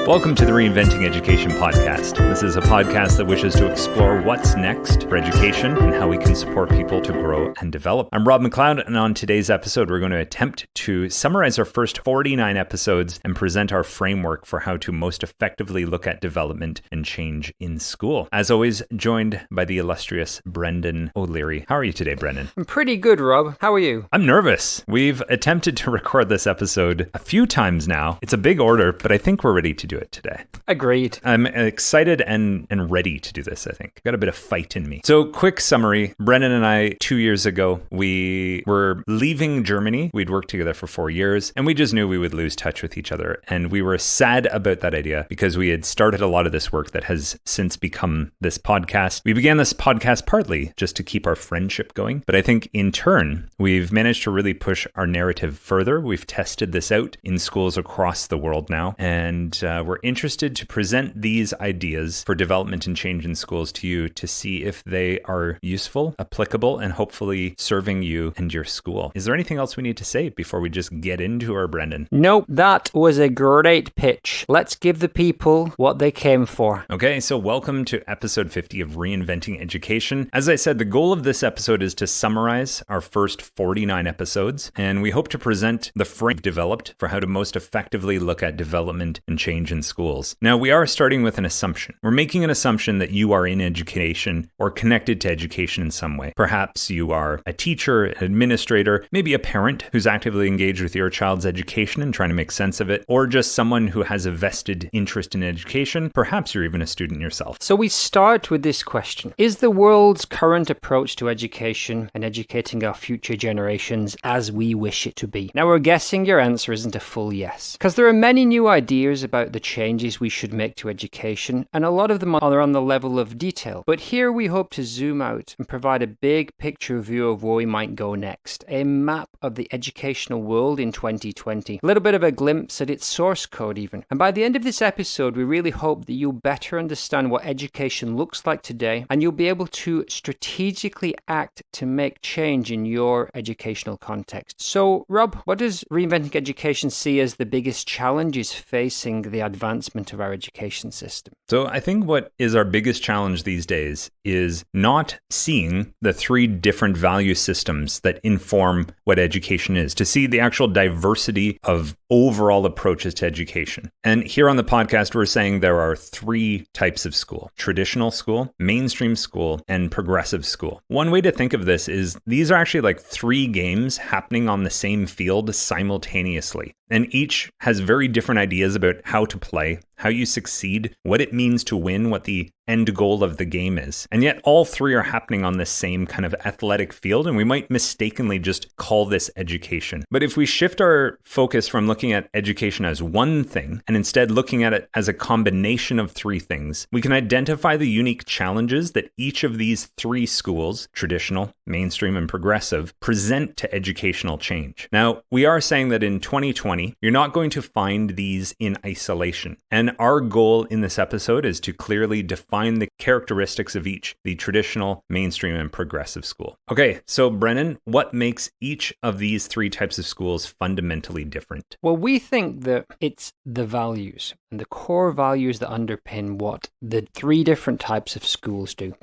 Welcome to the Reinventing Education podcast. This is a podcast that wishes to explore what's next for education and how we can support people to grow and develop. I'm Rob McLeod, and on today's episode, we're going to attempt to summarize our first 49 episodes and present our framework for how to most effectively look at development and change in school. As always, joined by the illustrious Brendan O'Leary. How are you today, Brendan? I'm pretty good, Rob. How are you? I'm nervous. We've attempted to record this episode a few times now. It's a big order, but I think we're ready to do it today. Agreed. I'm excited and ready to do this, I think. Got a bit of fight in me. So, quick summary. Brendan and I, 2 years ago, we were leaving Germany. We'd worked together for 4 years, and we just knew we would lose touch with each other. And we were sad about that idea because we had started a lot of this work that has since become this podcast. We began this podcast partly just to keep our friendship going. But I think in turn, we've managed to really push our narrative further. We've tested this out in schools across the world now. And we're interested to present these ideas for development and change in schools to you to see if they are useful, applicable, and hopefully serving you and your school. Is there anything else we need to say before we just get into our Brendan? Nope, that was a great pitch. Let's give the people what they came for. Okay, so welcome to episode 50 of Reinventing Education. As I said, the goal of this episode is to summarize our first 49 episodes, and we hope to present the frame developed for how to most effectively look at development and change in schools. Now, we are starting with an assumption. We're making an assumption that you are in education or connected to education in some way. Perhaps you are a teacher, an administrator, maybe a parent who's actively engaged with your child's education and trying to make sense of it, or just someone who has a vested interest in education. Perhaps you're even a student yourself. So we start with this question. Is the world's current approach to education and educating our future generations as we wish it to be? Now, we're guessing your answer isn't a full yes, because there are many new ideas about the changes we should make to education, and a lot of them are on the level of detail. But here we hope to zoom out and provide a big picture view of where we might go next, a map of the educational world in 2020, a little bit of a glimpse at its source code even. And by the end of this episode, we really hope that you'll better understand what education looks like today, and you'll be able to strategically act to make change in your educational context. So, Rob, what does Reinventing Education see as the biggest challenges facing the advancement of our education system? So I think what is our biggest challenge these days is not seeing the three different value systems that inform what education is, to see the actual diversity of overall approaches to education. And here on the podcast, we're saying there are three types of school: traditional school, mainstream school, and progressive school. One way to think of this is these are actually like three games happening on the same field simultaneously. And each has very different ideas about how to play, how you succeed, what it means to win, what the end goal of the game is. And yet all three are happening on this same kind of athletic field, and we might mistakenly just call this education. But if we shift our focus from looking at education as one thing and instead looking at it as a combination of three things, we can identify the unique challenges that each of these three schools, traditional, mainstream, and progressive, present to educational change. Now, we are saying that in 2020, you're not going to find these in isolation. And our goal in this episode is to clearly define the characteristics of each, the traditional, mainstream, and progressive school. Okay, so Brennan, what makes each of these three types of schools fundamentally different? Well, we think that it's the values and the core values that underpin what the three different types of schools do.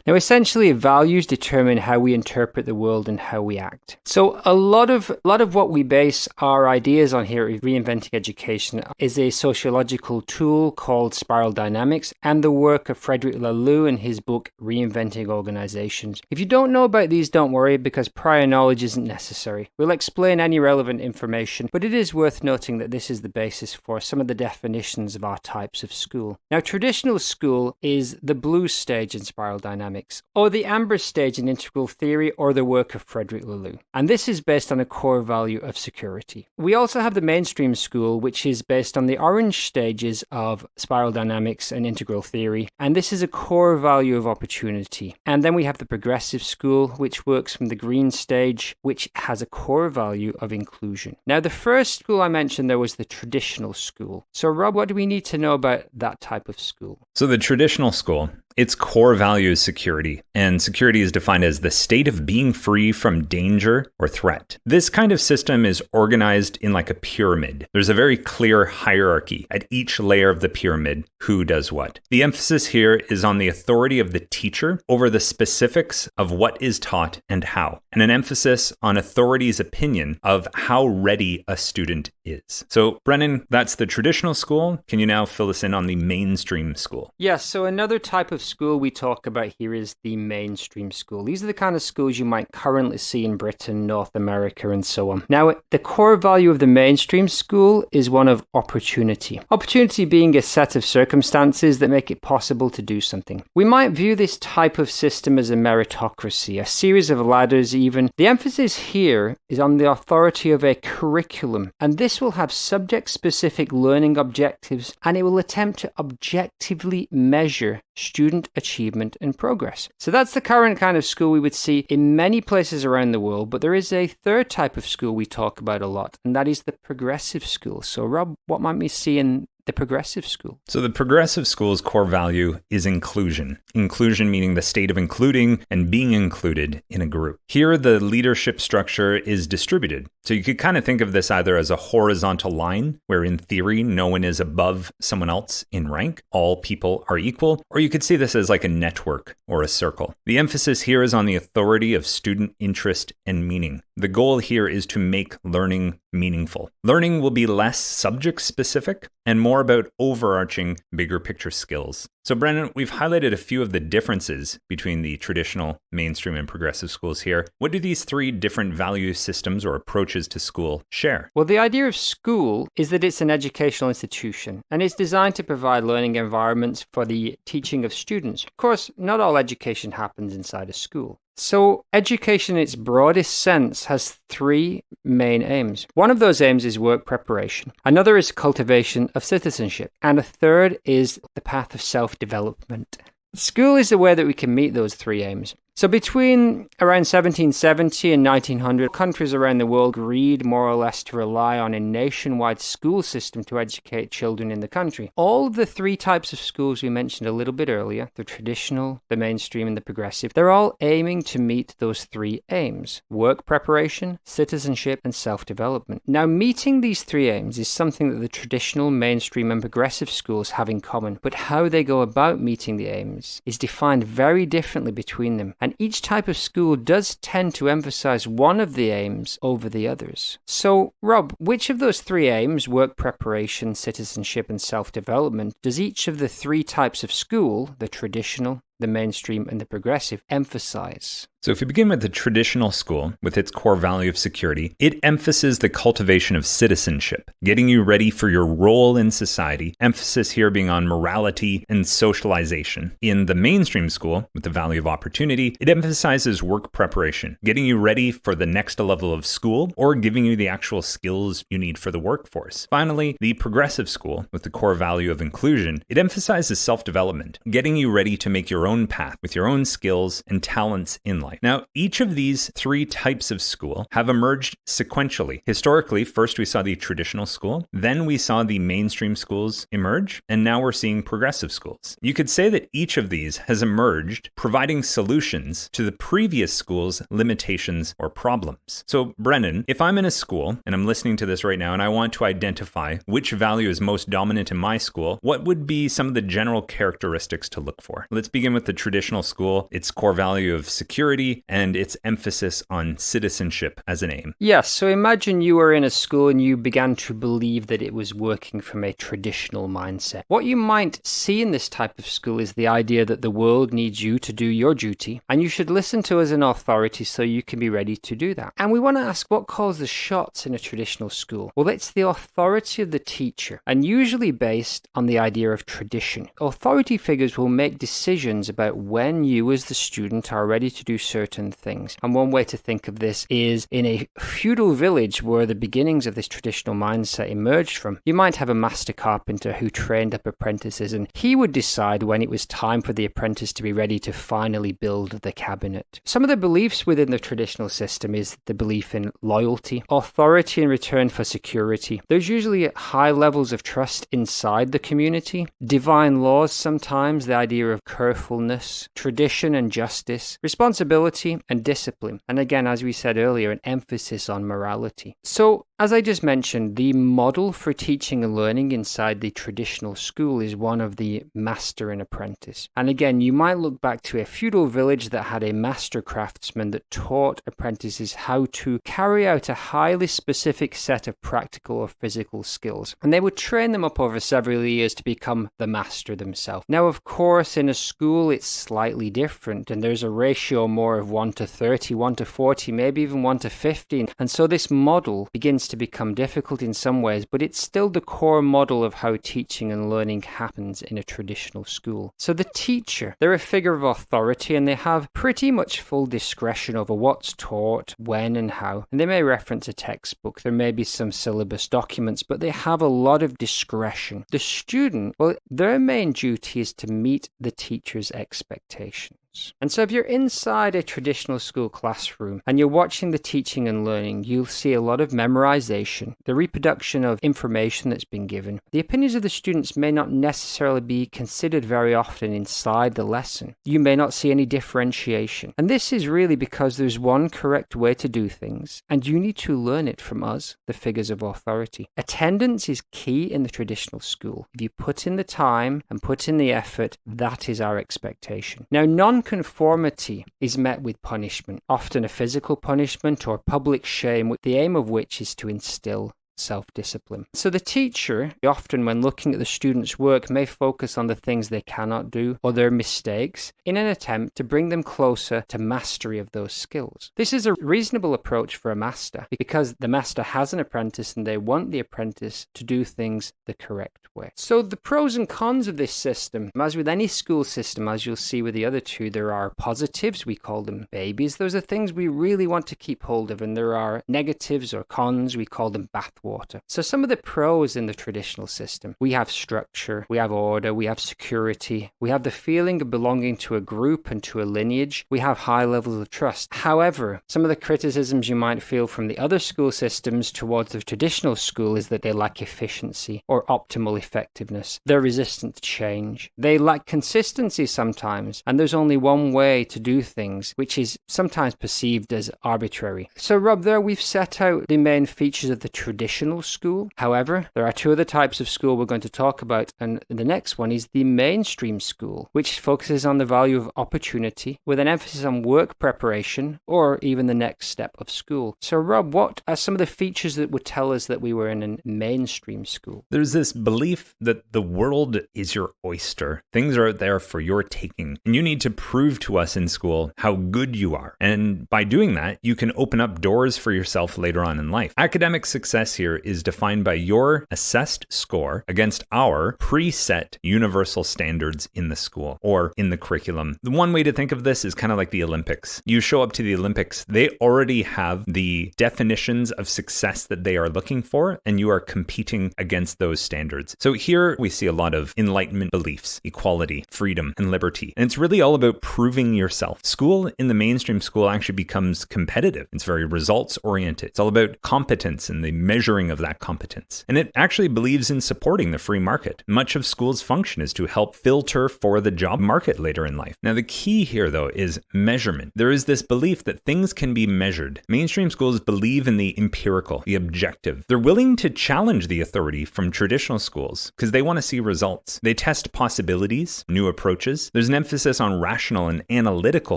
Now, essentially, values determine how we interpret the world and how we act. So a lot of what we base our ideas on here at Reinventing Education is a sociological tool called spiral dynamics and the work of Frederick Laloux in his book Reinventing Organizations. If you don't know about these, don't worry, because prior knowledge isn't necessary. We'll explain any relevant information, but it is worth noting that this is the basis for some of the definitions of our types of school. Now, traditional school is the blue stage in spiral dynamics, or the amber stage in integral theory, or the work of Frederick Laloux. And this is based on a core value of security. We also have the mainstream school, which is based on the orange stages of spiral dynamics and integral theory, and this is a core value of opportunity. And then we have the progressive school, which works from the green stage, which has a core value of inclusion. Now, the first school I mentioned there was the traditional school. So, Rob, what do we need to know about that type of school? So the traditional school Its core value is security, and security is defined as the state of being free from danger or threat. This kind of system is organized in like a pyramid. There's a very clear hierarchy at each layer of the pyramid, who does what. The emphasis here is on the authority of the teacher over the specifics of what is taught and how, and an emphasis on authority's opinion of how ready a student is. So, Brennan, that's the traditional school. Can you now fill us in on the mainstream school? Yes, so another type of school we talk about here is the mainstream school. These are the kind of schools you might currently see in Britain, North America, and so on. Now, the core value of the mainstream school is one of opportunity. Opportunity being a set of circumstances that make it possible to do something. We might view this type of system as a meritocracy, a series of ladders even. The emphasis here is on the authority of a curriculum, and this will have subject-specific learning objectives, and it will attempt to objectively measure student achievement and progress. So that's the current kind of school we would see in many places around the world, but there is a third type of school we talk about a lot, and that is the progressive school. So Rob, what might we see in the progressive school? So the progressive school's core value is inclusion. Inclusion meaning the state of including and being included in a group. Here, the leadership structure is distributed. So you could kind of think of this either as a horizontal line, where in theory, no one is above someone else in rank. All people are equal. Or you could see this as like a network or a circle. The emphasis here is on the authority of student interest and meaning. The goal here is to make learning meaningful. Learning will be less subject specific and more about overarching bigger picture skills. So Brennan, we've highlighted a few of the differences between the traditional, mainstream, and progressive schools here. What do these three different value systems or approaches to school share? Well, the idea of school is that it's an educational institution, and it's designed to provide learning environments for the teaching of students. Of course, not all education happens inside a school. So education in its broadest sense has three main aims. One of those aims is work preparation. Another is cultivation of citizenship. And a third is the path of self-development. School is the way that we can meet those three aims. So between around 1770 and 1900, countries around the world agreed more or less to rely on a nationwide school system to educate children in the country. All of the three types of schools we mentioned a little bit earlier, the traditional, the mainstream, and the progressive, they're all aiming to meet those three aims: work preparation, citizenship, and self-development. Now, meeting these three aims is something that the traditional, mainstream, and progressive schools have in common, but how they go about meeting the aims is defined very differently between them. And each type of school does tend to emphasize one of the aims over the others. So, Rob, which of those three aims, work preparation, citizenship, and self-development, does each of the three types of school, the traditional, the mainstream, and the progressive, emphasize? So if we begin with the traditional school, with its core value of security, it emphasizes the cultivation of citizenship, getting you ready for your role in society, emphasis here being on morality and socialization. In the mainstream school, with the value of opportunity, it emphasizes work preparation, getting you ready for the next level of school or giving you the actual skills you need for the workforce. Finally, the progressive school, with the core value of inclusion, it emphasizes self-development, getting you ready to make your own path with your own skills and talents in life. Now, each of these three types of school have emerged sequentially. Historically, first we saw the traditional school, then we saw the mainstream schools emerge, and now we're seeing progressive schools. You could say that each of these has emerged providing solutions to the previous school's limitations or problems. So, Brennan, if I'm in a school and I'm listening to this right now and I want to identify which value is most dominant in my school, what would be some of the general characteristics to look for? Let's begin with the traditional school, its core value of security, and its emphasis on citizenship as an aim. Yes, so imagine you were in a school and you began to believe that it was working from a traditional mindset. What you might see in this type of school is the idea that the world needs you to do your duty, and you should listen to us in authority so you can be ready to do that. And we want to ask, what calls the shots in a traditional school? Well, it's the authority of the teacher, and usually based on the idea of tradition. Authority figures will make decisions about when you as the student are ready to do certain things. And one way to think of this is in a feudal village where the beginnings of this traditional mindset emerged from, you might have a master carpenter who trained up apprentices, and he would decide when it was time for the apprentice to be ready to finally build the cabinet. Some of the beliefs within the traditional system is the belief in loyalty, authority in return for security. There's usually high levels of trust inside the community, divine laws sometimes, the idea of careful mindfulness, tradition and justice, responsibility and discipline. And again, as we said earlier, an emphasis on morality. So, as I just mentioned, the model for teaching and learning inside the traditional school is one of the master and apprentice. And again, you might look back to a feudal village that had a master craftsman that taught apprentices how to carry out a highly specific set of practical or physical skills. And they would train them up over several years to become the master themselves. Now, of course, in a school, it's slightly different, and there's a ratio more of 1 to 30, 1 to 40, maybe even 1 to 15. And so this model begins to become difficult in some ways, but it's still the core model of how teaching and learning happens in a traditional school. So the teacher, they're a figure of authority, and they have pretty much full discretion over what's taught, when and how. And they may reference a textbook, there may be some syllabus documents, but they have a lot of discretion. The student, well, their main duty is to meet the teacher's expectations. And so if you're inside a traditional school classroom and you're watching the teaching and learning, you'll see a lot of memorization, the reproduction of information that's been given. The opinions of the students may not necessarily be considered very often inside the lesson. You may not see any differentiation. And this is really because there's one correct way to do things, and you need to learn it from us, the figures of authority. Attendance is key in the traditional school. If you put in the time and put in the effort, that is our expectation. Now, non-conformity is met with punishment, often a physical punishment or public shame, the aim of which is to instill self-discipline. So the teacher, often when looking at the student's work, may focus on the things they cannot do or their mistakes in an attempt to bring them closer to mastery of those skills. This is a reasonable approach for a master because the master has an apprentice and they want the apprentice to do things the correct way. So the pros and cons of this system, as with any school system, as you'll see with the other two, there are positives, we call them babies. Those are things we really want to keep hold of, and there are negatives or cons, we call them bathwater. So some of the pros in the traditional system, we have structure, we have order, we have security, we have the feeling of belonging to a group and to a lineage, we have high levels of trust. However, some of the criticisms you might feel from the other school systems towards the traditional school is that they lack efficiency or optimal effectiveness. They're resistant to change. They lack consistency sometimes, and there's only one way to do things, which is sometimes perceived as arbitrary. So Rob, there we've set out the main features of the traditional school. However, there are two other types of school we're going to talk about, and the next one is the mainstream school, which focuses on the value of opportunity with an emphasis on work preparation or even the next step of school. So Rob, what are some of the features that would tell us that we were in a mainstream school? There's this belief that the world is your oyster. Things are out there for your taking, and you need to prove to us in school how good you are. And by doing that, you can open up doors for yourself later on in life. Academic success here is defined by your assessed score against our preset universal standards in the school or in the curriculum. The one way to think of this is kind of like the Olympics. You show up to the Olympics, they already have the definitions of success that they are looking for, and you are competing against those standards. So here we see a lot of Enlightenment beliefs, equality, freedom, and liberty. And it's really all about proving yourself. School in the mainstream school actually becomes competitive. It's very results oriented. It's all about competence and the measuring of that competence. And it actually believes in supporting the free market. Much of school's function is to help filter for the job market later in life. Now, the key here, though, is measurement. There is this belief that things can be measured. Mainstream schools believe in the empirical, the objective. They're willing to challenge the authority from traditional schools because they want to see results. They test possibilities, new approaches. There's an emphasis on rational and analytical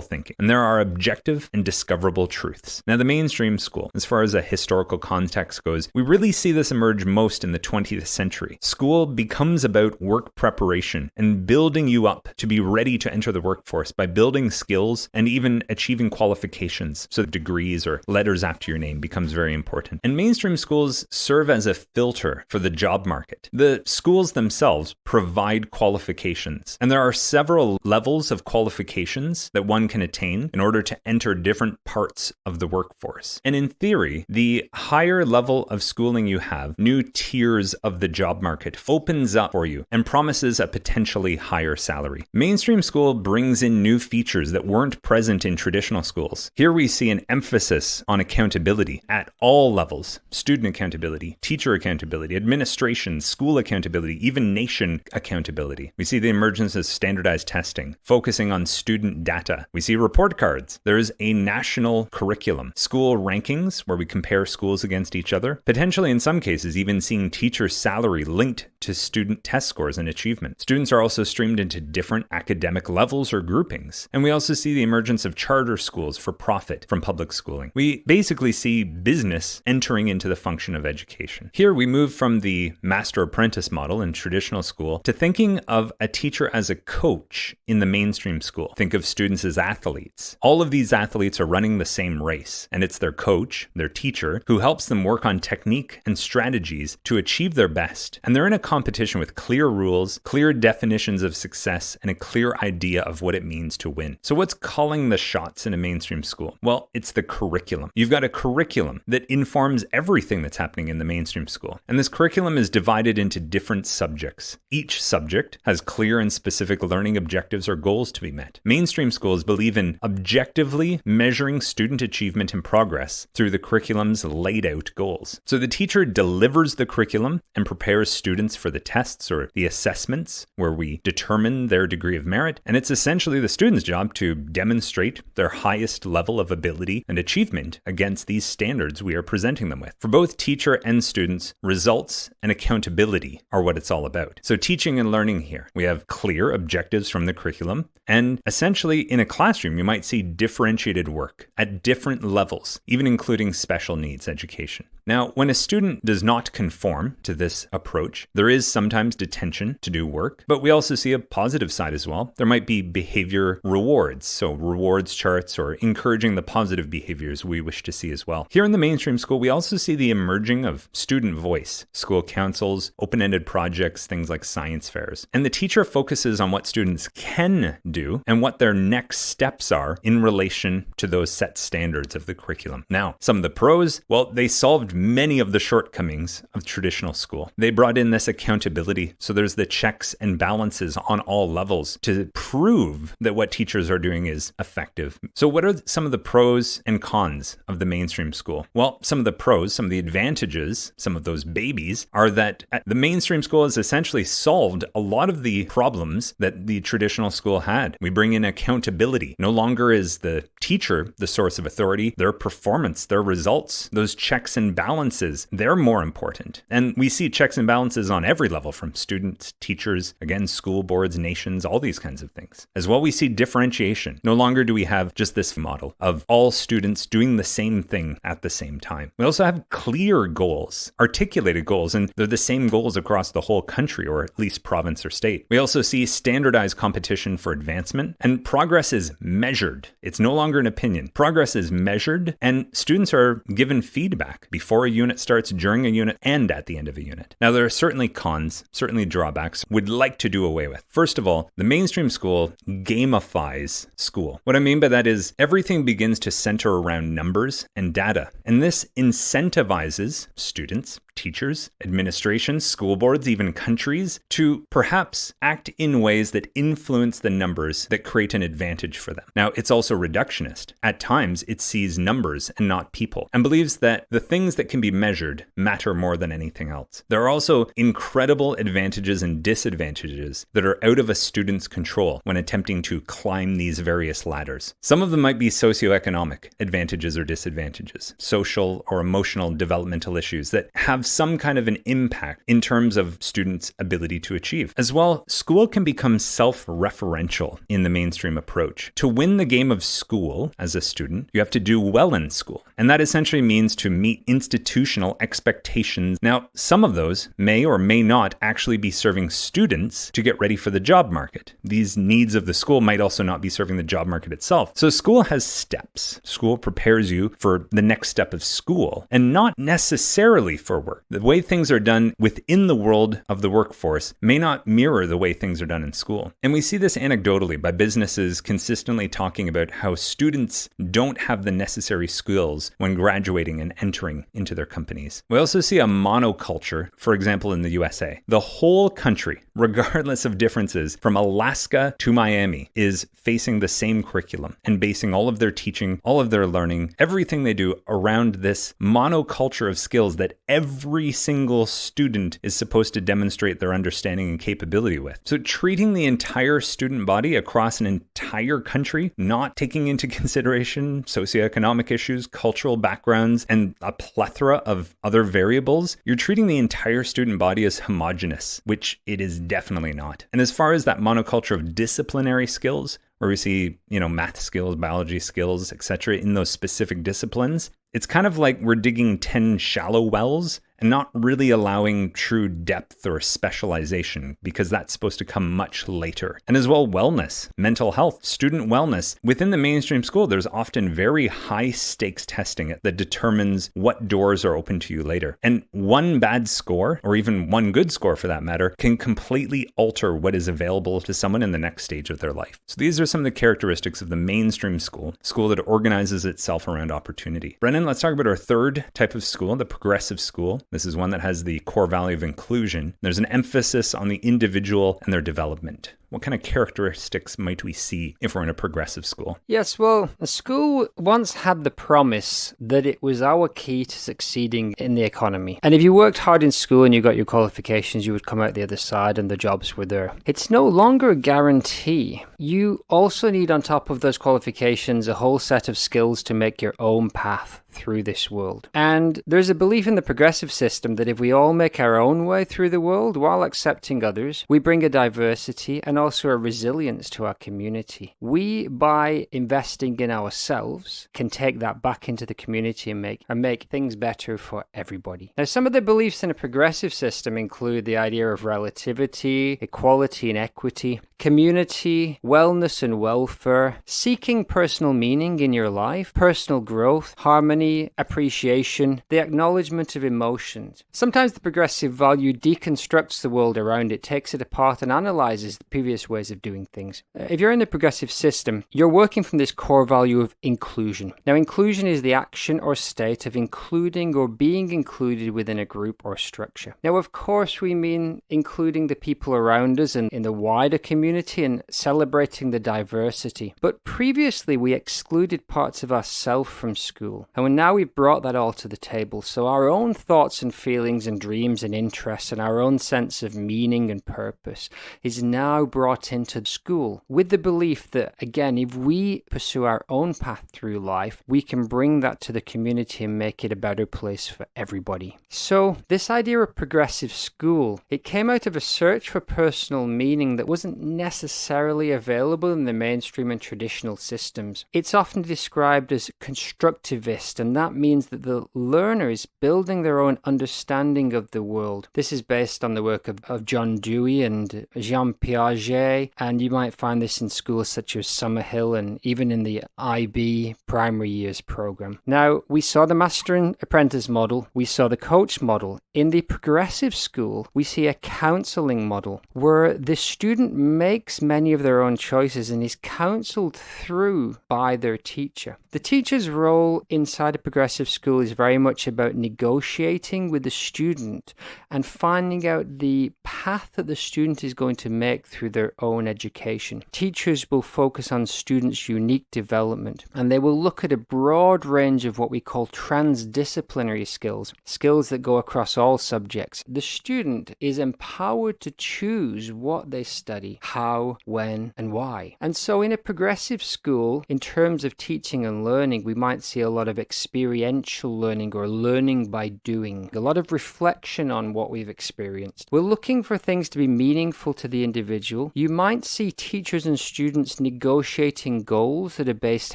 thinking, and there are objective and discoverable truths. Now, the mainstream school, as far as a historical context goes, we really see this emerge most in the 20th century. School becomes about work preparation and building you up to be ready to enter the workforce by building skills and even achieving qualifications. So degrees or letters after your name becomes very important. And mainstream schools serve as a filter for the job market. The schools themselves provide qualifications, and there are several levels of qualifications that one can attain in order to enter different parts of the workforce. And in theory, the higher level of schooling you have, new tiers of the job market opens up for you and promises a potentially higher salary. Mainstream school brings in new features that weren't present in traditional schools. Here we see an emphasis on accountability at all levels: student accountability, teacher accountability, administration, school accountability, even nation accountability. We see the emergence of standardized testing, focusing on student data. We see report cards. There is a national curriculum, school rankings where we compare schools against each other, potentially in some cases even seeing teacher salary linked to student test scores and achievement. Students are also streamed into different academic levels or groupings. And we also see the emergence of charter schools for profit from public schooling. We basically see business entering into the function of education. Here we move from the master-apprentice model in traditional school to thinking of a teacher as a coach in the mainstream school. Think of students as athletes. All of these athletes are running the same race, and it's their coach, their teacher, who helps them work on technique and strategies to achieve their best. And they're in a competition with clear rules, clear definitions of success, and a clear idea of what it means to win. So what's calling the shots in a mainstream school? Well, it's the curriculum. You've got a curriculum that informs everything that's happening in the mainstream school. And this curriculum is divided into different subjects. Each subject has clear and specific learning objectives or goals to be met. Mainstream schools believe in objectively measuring student achievement and progress through the curriculum's laid out goals. So the teacher delivers the curriculum and prepares students for the tests or the assessments where we determine their degree of merit. And it's essentially the student's job to demonstrate their highest level of ability and achievement against these standards we are presenting them with. For both teacher and students, results and accountability are what it's all about. So teaching and learning here, we have clear objectives from the curriculum, and essentially in a classroom, you might see differentiated work at different levels, even including special needs education. Now, when a student does not conform to this approach, there is sometimes detention to do work, but we also see a positive side as well. There might be behavior rewards, so rewards charts or encouraging the positive behaviors we wish to see as well. Here in the mainstream school, we also see the emerging of student voice, school councils, open-ended projects, things like science fairs. And the teacher focuses on what students can do and what their next steps are in relation to those set standards of the curriculum. Now, some of the pros, well, they solved many of the shortcomings of traditional school. They brought in this accountability. So there's the checks and balances on all levels to prove that what teachers are doing is effective. So what are some of the pros and cons of the mainstream school? Well, some of the pros, some of the advantages, some of those babies are that the mainstream school has essentially solved a lot of the problems that the traditional school had. We bring in accountability. No longer is the teacher the source of authority. Their performance, their results, those checks and balances, they're more important. And we see checks and balances on every level, from students, teachers, again, school boards, nations, all these kinds of things. As well, we see differentiation. No longer do we have just this model of all students doing the same thing at the same time. We also have clear goals, articulated goals, and they're the same goals across the whole country, or at least province or state. We also see standardized competition for advancement, and progress is measured. It's no longer an opinion. Progress is measured, and students are given feedback before a unit starts, during a unit, and at the end of a unit. Now, there are certainly cons, certainly drawbacks we'd like to do away with. First of all, the mainstream school gamifies school. What I mean by that is everything begins to center around numbers and data, and this incentivizes students, teachers, administrations, school boards, even countries to perhaps act in ways that influence the numbers that create an advantage for them. Now, it's also reductionist. At times, it sees numbers and not people, and believes that the things that can be measured matter more than anything else. There are also incredible advantages and disadvantages that are out of a student's control when attempting to climb these various ladders. Some of them might be socioeconomic advantages or disadvantages, social or emotional developmental issues that have some kind of an impact in terms of students' ability to achieve. As well, school can become self-referential in the mainstream approach. To win the game of school as a student, you have to do well in school. And that essentially means to meet institutional expectations. Now, some of those may or may not actually be serving students to get ready for the job market. These needs of the school might also not be serving the job market itself. So school has steps. School prepares you for the next step of school, and not necessarily for work. The way things are done within the world of the workforce may not mirror the way things are done in school. And we see this anecdotally by businesses consistently talking about how students don't have the necessary skills when graduating and entering into into their companies. We also see a monoculture, for example, in the USA. The whole country, regardless of differences, from Alaska to Miami, is facing the same curriculum and basing all of their teaching, all of their learning, everything they do around this monoculture of skills that every single student is supposed to demonstrate their understanding and capability with. So treating the entire student body across an entire country, not taking into consideration socioeconomic issues, cultural backgrounds, and a plethora of other variables, you're treating the entire student body as homogenous, which it is definitely not. And as far as that monoculture of disciplinary skills, where we see, math skills, biology skills, etc., in those specific disciplines, it's kind of like we're digging 10 shallow wells and not really allowing true depth or specialization, because that's supposed to come much later. And as well, wellness, mental health, student wellness. Within the mainstream school, there's often very high stakes testing that determines what doors are open to you later. And one bad score, or even one good score for that matter, can completely alter what is available to someone in the next stage of their life. So these are some of the characteristics of the mainstream school that organizes itself around opportunity. Brennan, let's talk about our third type of school, the progressive school. This is one that has the core value of inclusion. There's an emphasis on the individual and their development. What kind of characteristics might we see if we're in a progressive school? Yes, well, a school once had the promise that it was our key to succeeding in the economy. And if you worked hard in school and you got your qualifications, you would come out the other side and the jobs were there. It's no longer a guarantee. You also need, on top of those qualifications, a whole set of skills to make your own path through this world. And there's a belief in the progressive system that if we all make our own way through the world while accepting others, we bring a diversity and also a resilience to our community. We, by investing in ourselves, can take that back into the community and make things better for everybody. Now, some of the beliefs in a progressive system include the idea of relativity, equality and equity, community, wellness and welfare, seeking personal meaning in your life, personal growth, harmony, appreciation, the acknowledgement of emotions. Sometimes the progressive value deconstructs the world around it, takes it apart and analyzes the previous ways of doing things. If you're in the progressive system, you're working from this core value of inclusion. Now, inclusion is the action or state of including or being included within a group or structure. Now, of course, we mean including the people around us and in the wider community and celebrating the diversity. But previously, we excluded parts of ourselves from school. And now we've brought that all to the table. So our own thoughts and feelings and dreams and interests and our own sense of meaning and purpose is now brought into school with the belief that, again, if we pursue our own path through life, we can bring that to the community and make it a better place for everybody. So this idea of progressive school, it came out of a search for personal meaning that wasn't necessarily available in the mainstream and traditional systems. It's often described as constructivist, and that means that the learner is building their own understanding of the world. This is based on the work of John Dewey and Jean Piaget, and you might find this in schools such as Summerhill and even in the IB primary years program. Now, we saw the master and apprentice model, we saw the coach model. In the progressive school, we see a counseling model where the student makes many of their own choices and is counseled through by their teacher. The teacher's role inside a progressive school is very much about negotiating with the student and finding out the path that the student is going to make through their own education. Teachers will focus on students' unique development, and they will look at a broad range of what we call transdisciplinary skills, skills that go across all subjects. The student is empowered to choose what they study, how, when, and why. And so in a progressive school, in terms of teaching and learning, we might see a lot of experiential learning or learning by doing, a lot of reflection on what we've experienced. We're looking for things to be meaningful to the individual. You might see teachers and students negotiating goals that are based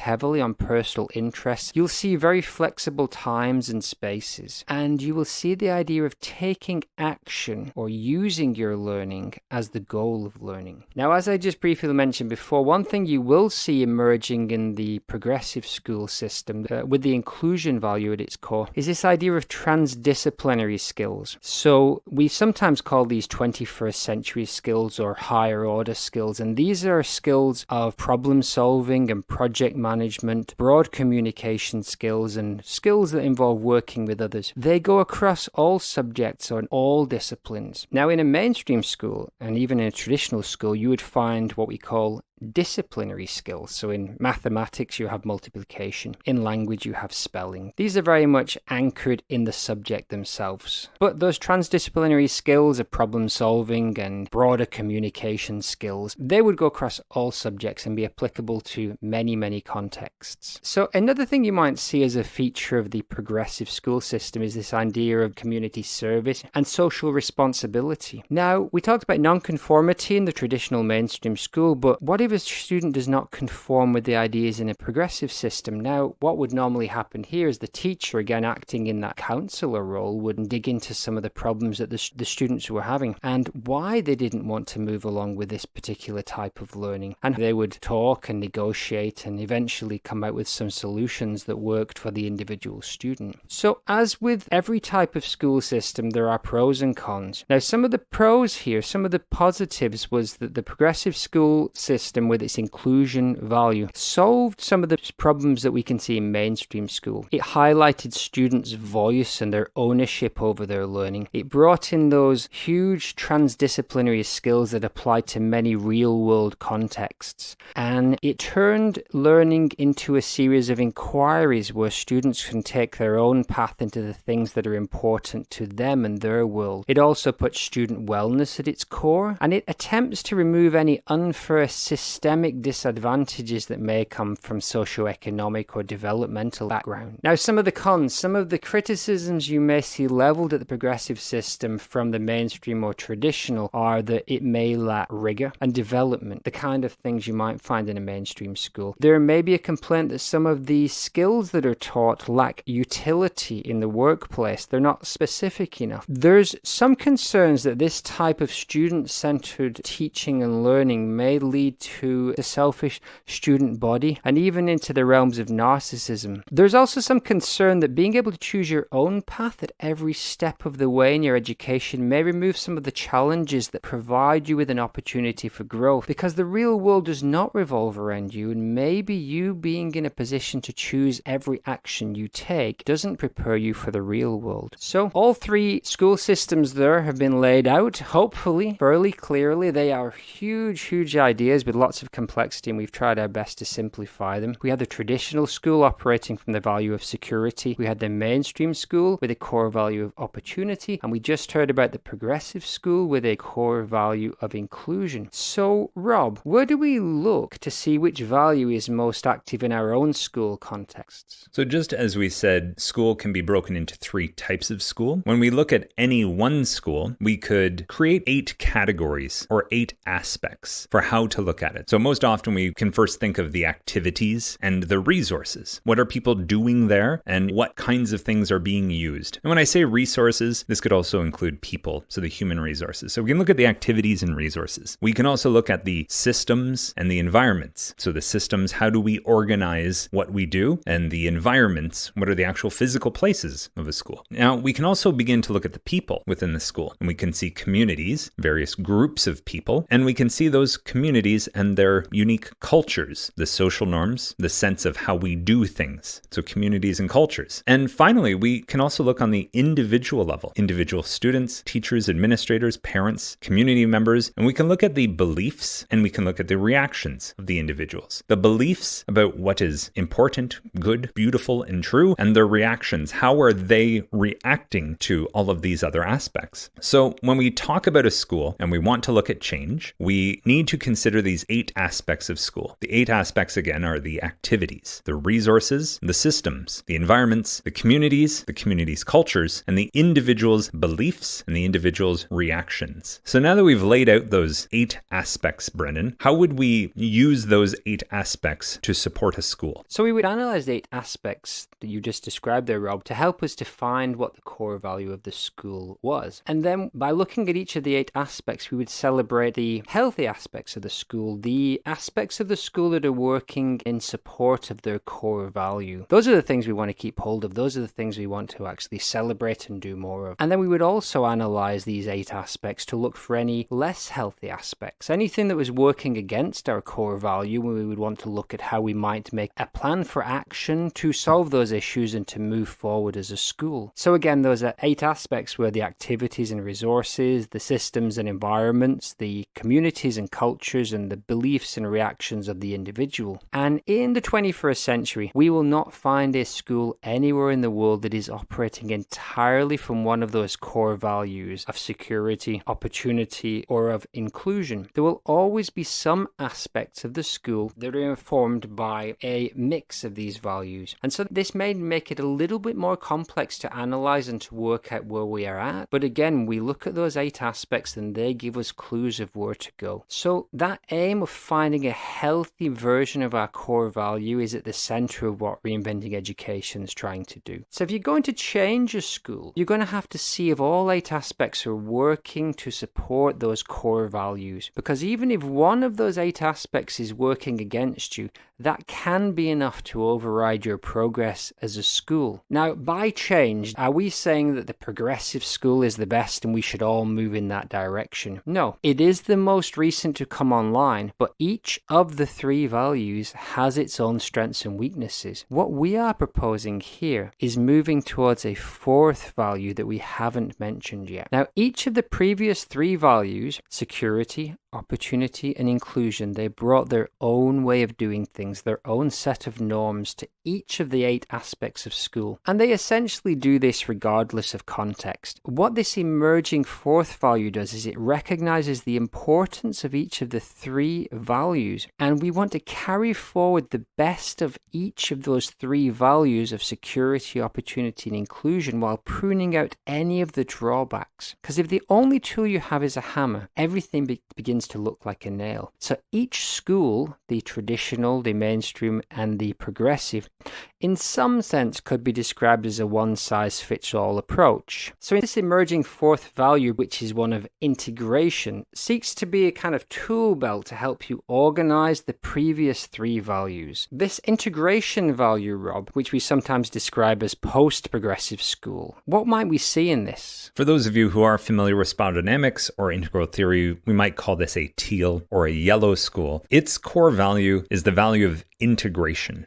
heavily on personal interests. You'll see very flexible times and spaces, and you will see the idea of taking action or using your learning as the goal of learning. Now, as I just briefly mentioned before, one thing you will see emerging in the progressive school system with the inclusion value at its core is this idea of transdisciplinary skills. So we sometimes call these 21st century skills or higher higher order skills. And these are skills of problem solving and project management, broad communication skills, and skills that involve working with others. They go across all subjects or all disciplines. Now, in a mainstream school, and even in a traditional school, you would find what we call disciplinary skills. So in mathematics, you have multiplication. In language, you have spelling. These are very much anchored in the subject themselves. But those transdisciplinary skills of problem solving and broader communication skills, they would go across all subjects and be applicable to many, many contexts. So another thing you might see as a feature of the progressive school system is this idea of community service and social responsibility. Now, we talked about nonconformity in the traditional mainstream school, but what if a student does not conform with the ideas in a progressive system? Now, what would normally happen here is the teacher, again acting in that counselor role, would dig into some of the problems that the students were having and why they didn't want to move along with this particular type of learning. And they would talk and negotiate and eventually come out with some solutions that worked for the individual student. So as with every type of school system, there are pros and cons. Now, some of the pros here, some of the positives was that the progressive school system with its inclusion value solved some of the problems that we can see in mainstream school. It highlighted students' voice and their ownership over their learning. It brought in those huge transdisciplinary skills that apply to many real-world contexts. And it turned learning into a series of inquiries where students can take their own path into the things that are important to them and their world. It also puts student wellness at its core, and it attempts to remove any unfair systemic disadvantages that may come from socioeconomic or developmental background. Now, some of the cons, some of the criticisms you may see leveled at the progressive system from the mainstream or traditional are that it may lack rigor and development, the kind of things you might find in a mainstream school. There may be a complaint that some of the skills that are taught lack utility in the workplace. They're not specific enough. There's some concerns that this type of student-centered teaching and learning may lead to the selfish student body and even into the realms of narcissism. There's also some concern that being able to choose your own path at every step of the way in your education may remove some of the challenges that provide you with an opportunity for growth, because the real world does not revolve around you, and maybe you being in a position to choose every action you take doesn't prepare you for the real world. So all three school systems there have been laid out, hopefully fairly clearly. They are huge ideas with lots of complexity, and we've tried our best to simplify them. We had the traditional school operating from the value of security. We had the mainstream school with a core value of opportunity, and we just heard about the progressive school with a core value of inclusion. So, Rob, where do we look to see which value is most active in our own school contexts? So just as we said, school can be broken into three types of school. When we look at any one school, we could create 8 categories or 8 aspects for how to look at it. So most often we can first think of the activities and the resources. What are people doing there and what kinds of things are being used? And when I say resources, this could also include people, so the human resources. So we can look at the activities and resources. We can also look at the systems and the environments. So the systems, how do we organize what we do? And the environments, what are the actual physical places of a school? Now, we can also begin to look at the people within the school, and we can see communities, various groups of people, and we can see those communities and their unique cultures, the social norms, the sense of how we do things. So communities and cultures. And finally, we can also look on the individual level, individual students, teachers, administrators, parents, community members, and we can look at the beliefs and we can look at the reactions of the individuals. The beliefs about what is important, good, beautiful, and true, and their reactions. How are they reacting to all of these other aspects? So when we talk about a school and we want to look at change, we need to consider these 8 aspects of school. The 8 aspects, again, are the activities, the resources, the systems, the environments, the communities cultures, and the individual's beliefs and the individual's reactions. So now that we've laid out those 8 aspects, Brennan, how would we use those 8 aspects to support a school? So we would analyze the 8 aspects that you just described there, Rob, to help us define what the core value of the school was. And then by looking at each of the 8 aspects, we would celebrate the healthy aspects of the school, the aspects of the school that are working in support of their core value. Those are the things we want to keep hold of. Those are the things we want to actually celebrate and do more of. And then we would also analyze these 8 aspects to look for any less healthy aspects. Anything that was working against our core value, we would want to look at how we might make a plan for action to solve those issues and to move forward as a school. So again, those 8 aspects were the activities and resources, the systems and environments, the communities and cultures, and the beliefs and reactions of the individual. And in the 21st century, we will not find a school anywhere in the world that is operating entirely from one of those core values of security, opportunity, or of inclusion. There will always be some aspects of the school that are informed by a mix of these values. And so this may make it a little bit more complex to analyze and to work out where we are at. But again, we look at those 8 aspects and they give us clues of where to go. So that aim of finding a healthy version of our core value is at the center of what Reinventing Education is trying to do. So if you're going to change a school, you're going to have to see if all 8 aspects are working to support those core values. Because even if one of those 8 aspects is working against you, that can be enough to override your progress as a school. Now, by change, are we saying that the progressive school is the best and we should all move in that direction? No, it is the most recent to come online, but each of the 3 values has its own strengths and weaknesses. What we are proposing here is moving towards a 4th value that we haven't mentioned yet. Now, each of the previous 3 values, security, opportunity, and inclusion, they brought their own way of doing things, their own set of norms to each of the 8 aspects of school. And they essentially do this regardless of context. What this emerging 4th value does is it recognizes the importance of each of the 3 values. And we want to carry forward the best of each of those 3 values of security, opportunity, and inclusion while pruning out any of the drawbacks. Because if the only tool you have is a hammer, everything begins to look like a nail. So each school, the traditional, the mainstream, and the progressive, in some sense could be described as a one-size-fits-all approach. So this emerging 4th value, which is one of integration, seeks to be a kind of tool belt to help you organize the previous 3 values. This integration value, Rob, which we sometimes describe as post-progressive school, what might we see in this? For those of you who are familiar with spiral dynamics or integral theory, we might call this a teal or a yellow school. Its core value is the value of integration.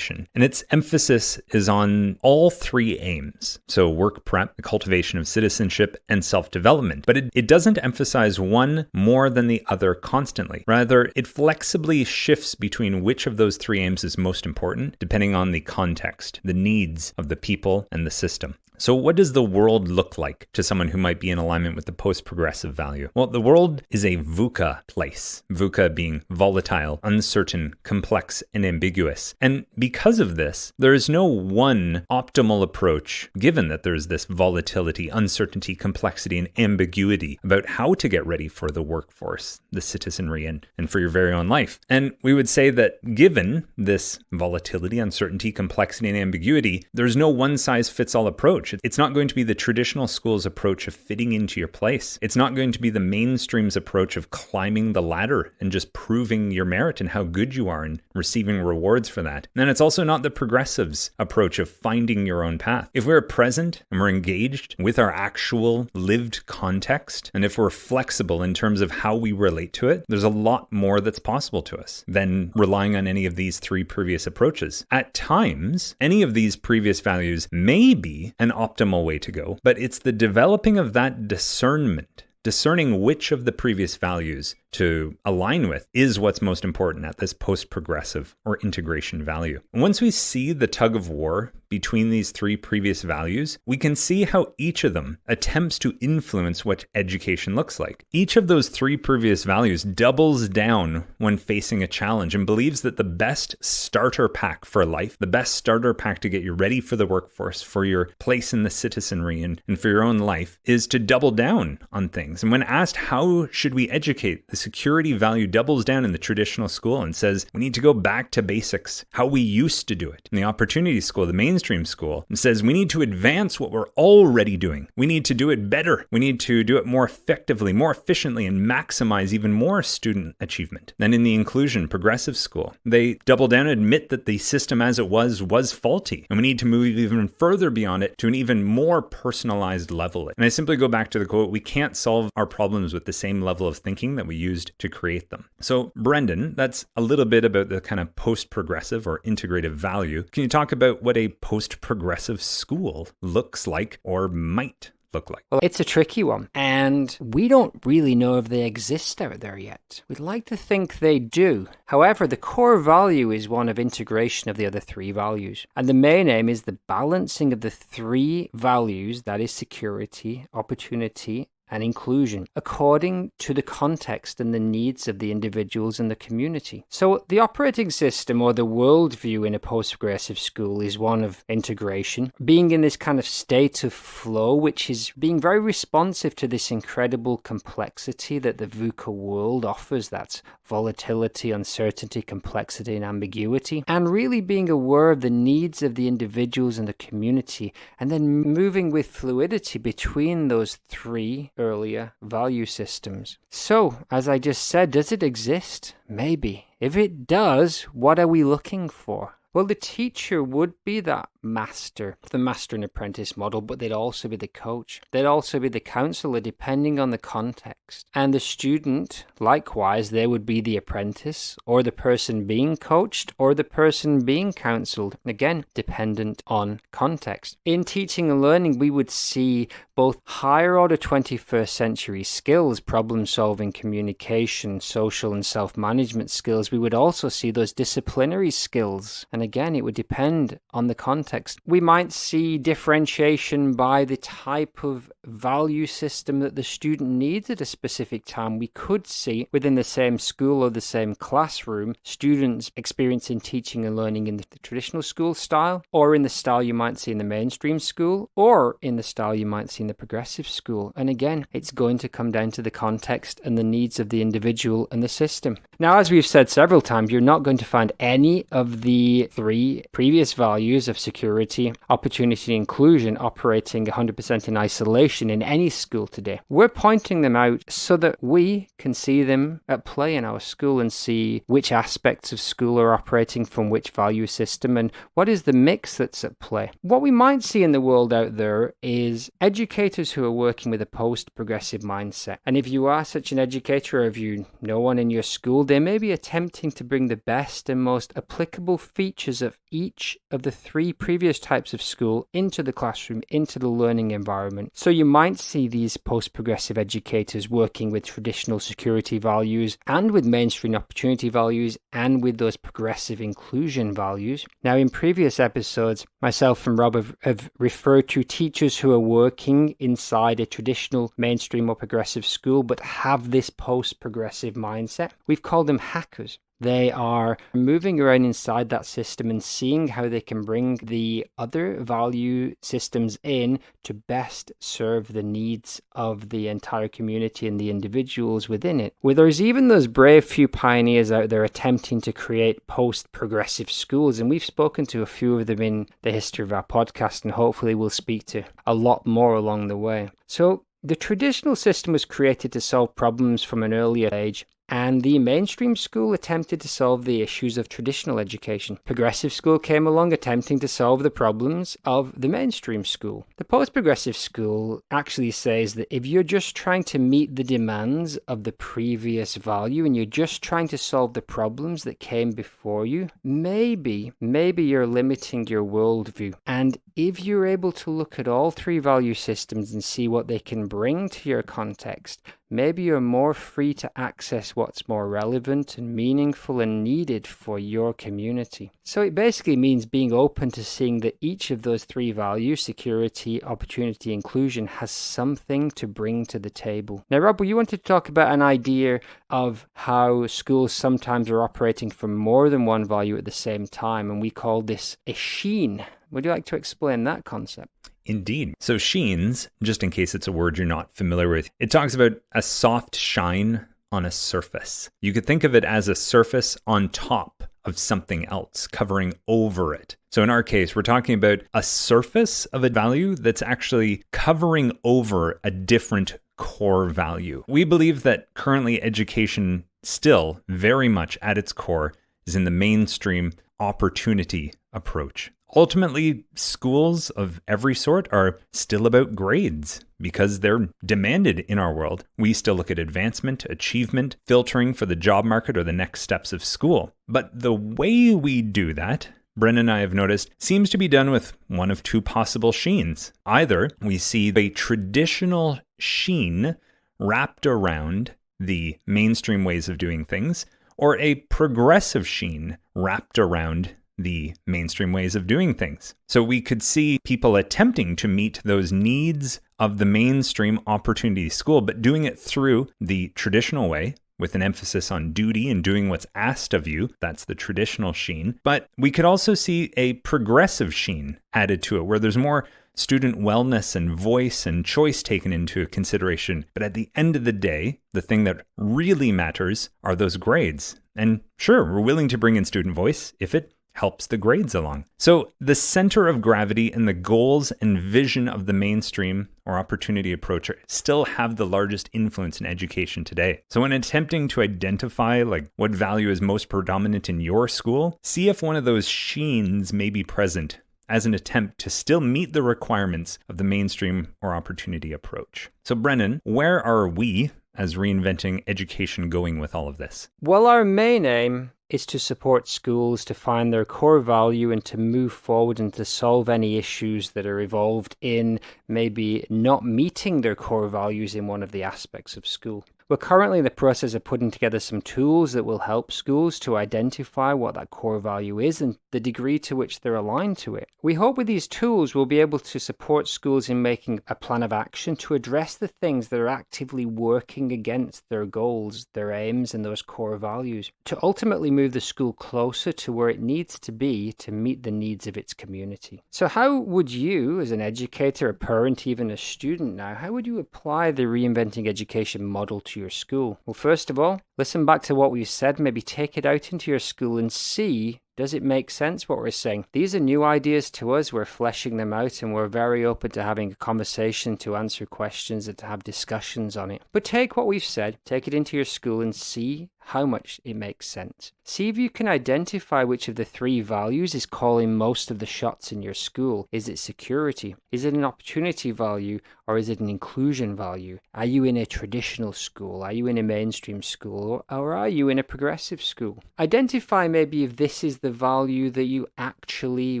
And its emphasis is on all 3 aims. So work prep, the cultivation of citizenship, and self-development. But it doesn't emphasize one more than the other constantly. Rather, it flexibly shifts between which of those 3 aims is most important, depending on the context, the needs of the people, and the system. So what does the world look like to someone who might be in alignment with the post-progressive value? Well, the world is a VUCA place. VUCA being volatile, uncertain, complex, and ambiguous. And because of this, there is no one optimal approach, given that there's this volatility, uncertainty, complexity, and ambiguity about how to get ready for the workforce, the citizenry, and for your very own life. And we would say that given this volatility, uncertainty, complexity, and ambiguity, there's no one-size-fits-all approach. It's not going to be the traditional school's approach of fitting into your place. It's not going to be the mainstream's approach of climbing the ladder and just proving your merit and how good you are and receiving rewards for that. And it's also not the progressive's approach of finding your own path. If we're present and we're engaged with our actual lived context, and if we're flexible in terms of how we relate to it, there's a lot more that's possible to us than relying on any of these 3 previous approaches. At times, any of these previous values may be an optimal way to go, but it's the developing of that discerning which of the previous values to align with is what's most important at this post-progressive or integration value. And once we see the tug of war between these 3 previous values, we can see how each of them attempts to influence what education looks like. Each of those 3 previous values doubles down when facing a challenge and believes that the best starter pack for life, the best starter pack to get you ready for the workforce, for your place in the citizenry and for your own life, is to double down on things. And when asked how should we educate, the security value doubles down in the traditional school and says we need to go back to basics, how we used to do it. In the opportunity school, the mainstream mainstream school says we need to advance what we're already doing. We need to do it better. We need to do it more effectively, more efficiently, and maximize even more student achievement. And in the inclusion progressive school, they double down and admit that the system as it was faulty, and we need to move even further beyond it to an even more personalized level. And I simply go back to the quote, we can't solve our problems with the same level of thinking that we used to create them. So Brendan, that's a little bit about the kind of post-progressive or integrative value. Can you talk about what a post-progressive school looks like or might look like? Well, it's a tricky one, and we don't really know if they exist out there yet. We'd like to think they do. However, the core value is one of integration of the other three values. And the main aim is the balancing of the three values, that is security, opportunity, and inclusion, according to the context and the needs of the individuals and the community. So the operating system or the worldview in a post-progressive school is one of integration, being in this kind of state of flow, which is being very responsive to this incredible complexity that the VUCA world offers. That's volatility, uncertainty, complexity, and ambiguity, and really being aware of the needs of the individuals and the community, and then moving with fluidity between those three earlier value systems. So, as I just said, does it exist? Maybe. If it does, what are we looking for? Well, the teacher would be that master, the master and apprentice model, but they'd also be the coach. They'd also be the counselor, depending on the context. And the student, likewise, they would be the apprentice, or the person being coached, or the person being counseled. Again, dependent on context. In teaching and learning, we would see both higher order 21st century skills, problem solving, communication, social and self-management skills. We would also see those disciplinary skills. And again, it would depend on the context. We might see differentiation by the type of value system that the student needs at a specific time. We could see within the same school or the same classroom, students experiencing teaching and learning in the traditional school style, or in the style you might see in the mainstream school, or in the style you might see in the progressive school. And again, it's going to come down to the context and the needs of the individual and the system. Now, as we've said several times, you're not going to find any of the three previous values of security, opportunity, and inclusion operating 100% in isolation in any school today. We're pointing them out so that we can see them at play in our school and see which aspects of school are operating from which value system and what is the mix that's at play. What we might see in the world out there is educators who are working with a post-progressive mindset. And if you are such an educator, or if you know one in your school, they may be attempting to bring the best and most applicable features of each of the three previous types of school into the classroom, into the learning environment. So you might see these post-progressive educators working with traditional security values and with mainstream opportunity values and with those progressive inclusion values. Now, in previous episodes, myself and Rob have referred to teachers who are working inside a traditional mainstream or progressive school but have this post-progressive mindset. We've called them hackers. They are moving around inside that system and seeing how they can bring the other value systems in to best serve the needs of the entire community and the individuals within it. Well, there's even those brave few pioneers out there attempting to create post-progressive schools, and we've spoken to a few of them in the history of our podcast, and hopefully we'll speak to a lot more along the way. So the traditional system was created to solve problems from an earlier age, and the mainstream school attempted to solve the issues of traditional education. Progressive school came along attempting to solve the problems of the mainstream school. The post-progressive school actually says that if you're just trying to meet the demands of the previous value and you're just trying to solve the problems that came before you, maybe you're limiting your worldview. And if you're able to look at all three value systems and see what they can bring to your context, maybe you're more free to access what's more relevant and meaningful and needed for your community. So it basically means being open to seeing that each of those three values, security, opportunity, inclusion, has something to bring to the table. Now, Rob, you want to talk about an idea of how schools sometimes are operating from more than one value at the same time, and we call this a sheen. Would you like to explain that concept? Indeed. So sheens, just in case it's a word you're not familiar with, it talks about a soft shine on a surface. You could think of it as a surface on top of something else, covering over it. So in our case, we're talking about a surface of a value that's actually covering over a different core value. We believe that currently education still very much at its core is in the mainstream opportunity approach. Ultimately, schools of every sort are still about grades because they're demanded in our world. We still look at advancement, achievement, filtering for the job market or the next steps of school. But the way we do that, Brennan and I have noticed, seems to be done with one of two possible sheens. Either we see a traditional sheen wrapped around the mainstream ways of doing things, or a progressive sheen wrapped around the mainstream ways of doing things. So we could see people attempting to meet those needs of the mainstream opportunity school, but doing it through the traditional way with an emphasis on duty and doing what's asked of you. That's the traditional sheen. But we could also see a progressive sheen added to it, where there's more student wellness and voice and choice taken into consideration. But at the end of the day, the thing that really matters are those grades. And sure, we're willing to bring in student voice if it helps the grades along. So the center of gravity and the goals and vision of the mainstream or opportunity approach still have the largest influence in education today. So when attempting to identify what value is most predominant in your school, see if one of those sheens may be present as an attempt to still meet the requirements of the mainstream or opportunity approach. So Brennan, where are we as Reinventing Education going with all of this? Well, our main aim is to support schools to find their core value and to move forward and to solve any issues that are involved in maybe not meeting their core values in one of the aspects of school. We're currently in the process of putting together some tools that will help schools to identify what that core value is and the degree to which they're aligned to it. We hope with these tools we'll be able to support schools in making a plan of action to address the things that are actively working against their goals, their aims, and those core values, to ultimately move the school closer to where it needs to be to meet the needs of its community. So how would you, as an educator, a parent, even a student now, how would you apply the Reinventing Education model to your school? Well, first of all, listen back to what we've said, maybe take it out into your school and see, does it make sense what we're saying? These are new ideas to us. We're fleshing them out and we're very open to having a conversation, to answer questions and to have discussions on it. But take what we've said, take it into your school and see how much it makes sense. See if you can identify which of the three values is calling most of the shots in your school. Is it security? Is it an opportunity value? Or is it an inclusion value? Are you in a traditional school? Are you in a mainstream school? Or are you in a progressive school? Identify maybe if this is the value that you actually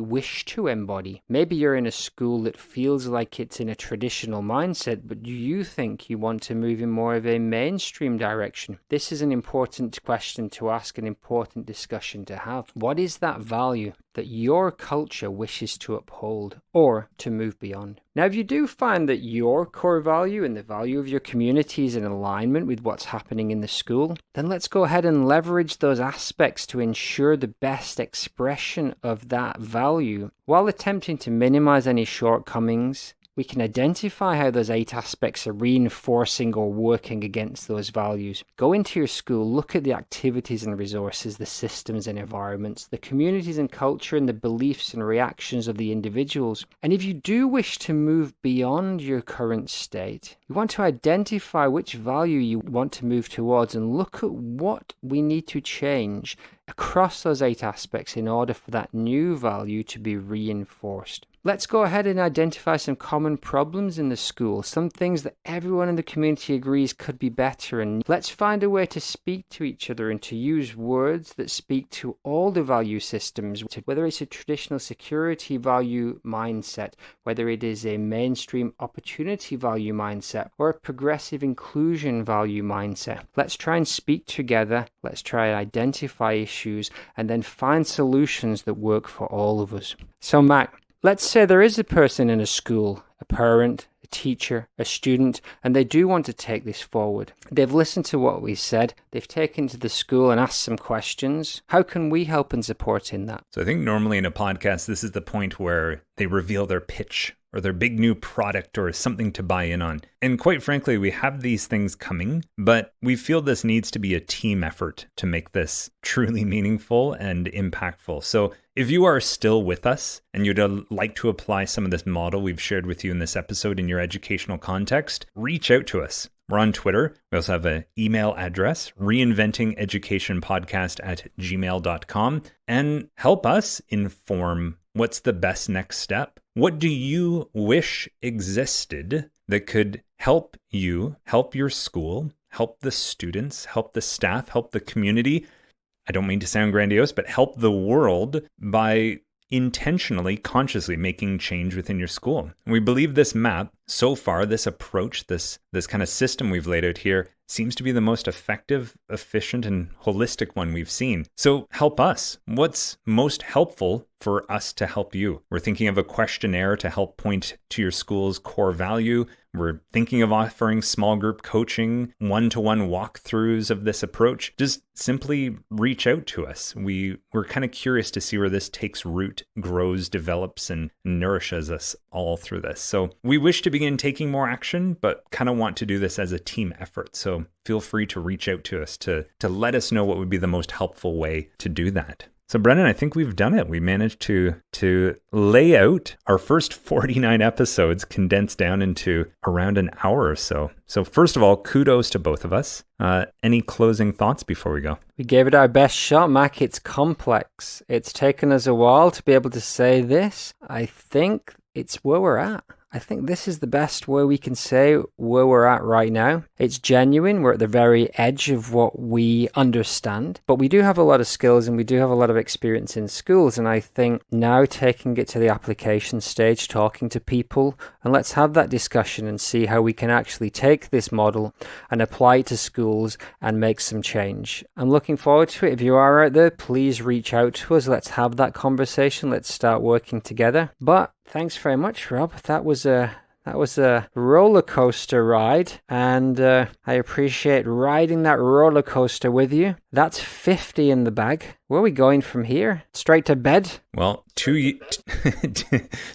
wish to embody. Maybe you're in a school that feels like it's in a traditional mindset, but do you think you want to move in more of a mainstream direction? This is an important question to ask, an important discussion to have. What is that value that your culture wishes to uphold or to move beyond? Now, if you do find that your core value and the value of your community is in alignment with what's happening in the school, then let's go ahead and leverage those aspects to ensure the best expression of that value while attempting to minimize any shortcomings. We can identify how those 8 aspects are reinforcing or working against those values. Go into your school, look at the activities and resources, the systems and environments, the communities and culture, and the beliefs and reactions of the individuals. And if you do wish to move beyond your current state, you want to identify which value you want to move towards and look at what we need to change across those 8 aspects in order for that new value to be reinforced. Let's go ahead and identify some common problems in the school, some things that everyone in the community agrees could be better, and let's find a way to speak to each other and to use words that speak to all the value systems, whether it's a traditional security value mindset, whether it is a mainstream opportunity value mindset, or a progressive inclusion value mindset. Let's try and speak together, let's try and identify issues, and then find solutions that work for all of us. So Matt, let's say there is a person in a school, a parent, a teacher, a student, and they do want to take this forward. They've listened to what we said, they've taken to the school and asked some questions. How can we help and support in that? So I think normally in a podcast, this is the point where they reveal their pitch or their big new product or something to buy in on. And quite frankly, we have these things coming, but we feel this needs to be a team effort to make this truly meaningful and impactful. So if you are still with us and you'd like to apply some of this model we've shared with you in this episode in your educational context, reach out to us. We're on Twitter. We also have an email address, reinventingeducationpodcast@gmail.com, and help us inform what's the best next step. What do you wish existed that could help you, help your school, help the students, help the staff, help the community? I don't mean to sound grandiose, but help the world by intentionally, consciously making change within your school. We believe this map, so far, this approach, this kind of system we've laid out here, seems to be the most effective, efficient, and holistic one we've seen. So help us. What's most helpful for us to help you? We're thinking of a questionnaire to help point to your school's core value. We're thinking of offering small group coaching, one-to-one walkthroughs of this approach. Just simply reach out to us. We're kind of curious to see where this takes root, grows, develops, and nourishes us all through this. So we wish to begin taking more action, but kind of want to do this as a team effort. So feel free to reach out to us to let us know what would be the most helpful way to do that. So Brennan, I think we've done it. We managed to lay out our first 49 episodes condensed down into around an hour or so. So first of all, kudos to both of us. Any closing thoughts before we go? We gave it our best shot, Mac. It's complex. It's taken us a while to be able to say this. I think it's where we're at. I think this is the best way we can say where we're at right now. It's genuine. We're at the very edge of what we understand, but we do have a lot of skills and we do have a lot of experience in schools. And I think now taking it to the application stage, talking to people, and let's have that discussion and see how we can actually take this model and apply it to schools and make some change. I'm looking forward to it. If you are out there, please reach out to us. Let's have that conversation. Let's start working together. But thanks very much, Rob. That was a roller coaster ride, and I appreciate riding that roller coaster with you. That's 50 in the bag. Where are we going from here? Straight to bed? Well,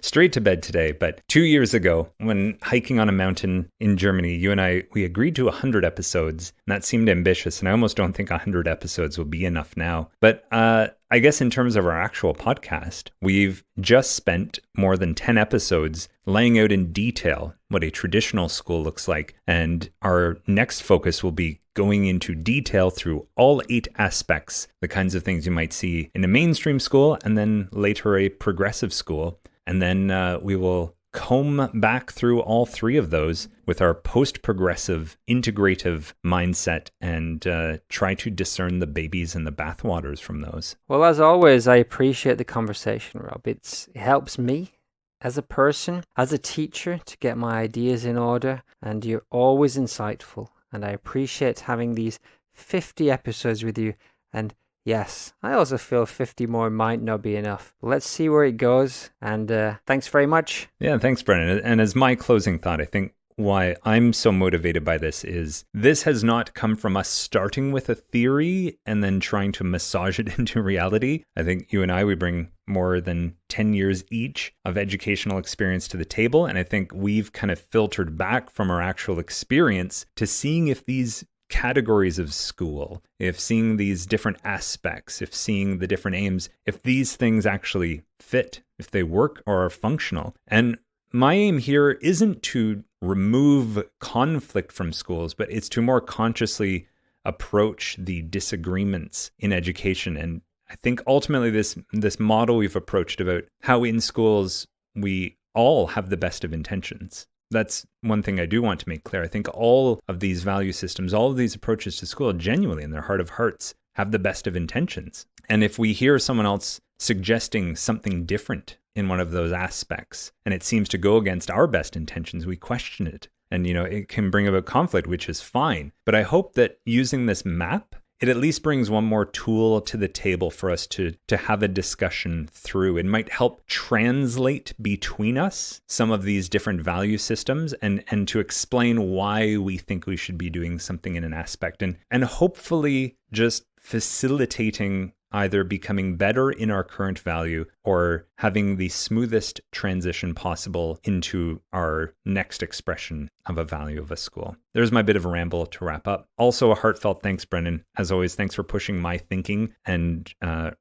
straight to bed today, but 2 years ago, when hiking on a mountain in Germany, you and I, we agreed to 100 episodes, and that seemed ambitious, and I almost don't think 100 episodes will be enough now. But I guess in terms of our actual podcast, we've just spent more than 10 episodes laying out in detail what a traditional school looks like, and our next focus will be going into detail through all 8 aspects, the kinds of things you might see in a mainstream school and then later a progressive school. And then we will comb back through all 3 of those with our post-progressive, integrative mindset and try to discern the babies and the bathwaters from those. Well, as always, I appreciate the conversation, Rob. It helps me as a person, as a teacher, to get my ideas in order, and you're always insightful. And I appreciate having these 50 episodes with you. And yes, I also feel 50 more might not be enough. Let's see where it goes. And thanks very much. Yeah, thanks, Brennan. And as my closing thought, I think why I'm so motivated by this is this has not come from us starting with a theory and then trying to massage it into reality. I think you and I, we bring more than 10 years each of educational experience to the table. And I think we've kind of filtered back from our actual experience to seeing if these categories of school, if seeing these different aspects, if seeing the different aims, if these things actually fit, if they work or are functional. And my aim here isn't to remove conflict from schools, but it's to more consciously approach the disagreements in education. And I think ultimately this model we've approached about how in schools we all have the best of intentions. That's one thing I do want to make clear. I think all of these value systems, all of these approaches to school, genuinely in their heart of hearts, have the best of intentions. And if we hear someone else suggesting something different in one of those aspects, and it seems to go against our best intentions, we question it. And, it can bring about conflict, which is fine. But I hope that using this map, it at least brings one more tool to the table for us to have a discussion through. It might help translate between us some of these different value systems and to explain why we think we should be doing something in an aspect. And hopefully just facilitating either becoming better in our current value or having the smoothest transition possible into our next expression of a value of a school. There's my bit of a ramble to wrap up. Also, a heartfelt thanks, Brendan. As always, thanks for pushing my thinking and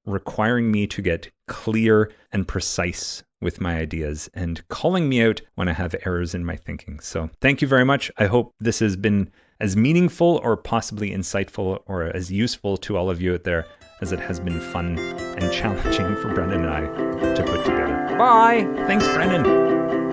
requiring me to get clear and precise with my ideas and calling me out when I have errors in my thinking. So thank you very much. I hope this has been as meaningful or possibly insightful or as useful to all of you out there as it has been fun and challenging for Brendan and I to put together. Bye. Thanks, Brendan.